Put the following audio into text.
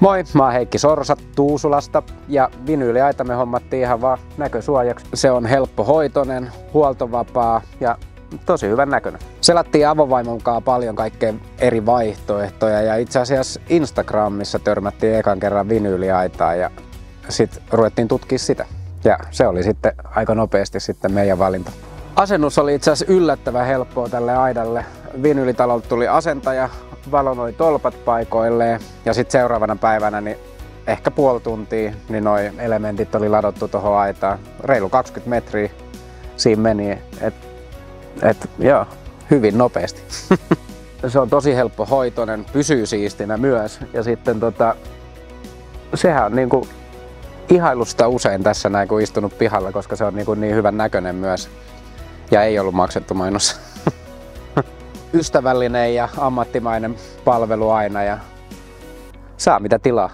Moi, mä oon Heikki Sorsa Tuusulasta ja vinyyliaita me hommattiin ihan vaan näkösuojaksi. Se on helppohoitoinen, huoltovapaa ja tosi hyvän näköinen. Selattiin avovaimon kanssa paljon kaikkea eri vaihtoehtoja ja itse asiassa Instagramissa törmättiin ekan kerran vinyyliaitaa ja sitten ruvettiin tutkia sitä. Ja se oli sitten aika nopeasti sitten meidän valinta. Asennus oli itse asiassa yllättävän helppoa tälle aidalle. Vinyylitalolta tuli asentaja, valoi tolpat paikoilleen ja sitten seuraavana päivänä niin ehkä puoli tuntia niin noi elementit oli ladottu tuohon aitaan. Reilu 20 metriä siinä meni, joo, hyvin nopeasti. Se on tosi helppohoitoinen, pysyy siistinä myös ja sitten sehän on niinku ihailusta usein tässä näin kun istunut pihalla, koska se on niin hyvän näköinen myös ja ei ollut maksettu mainos. Ystävällinen ja ammattimainen palvelu aina ja saa mitä tilaa.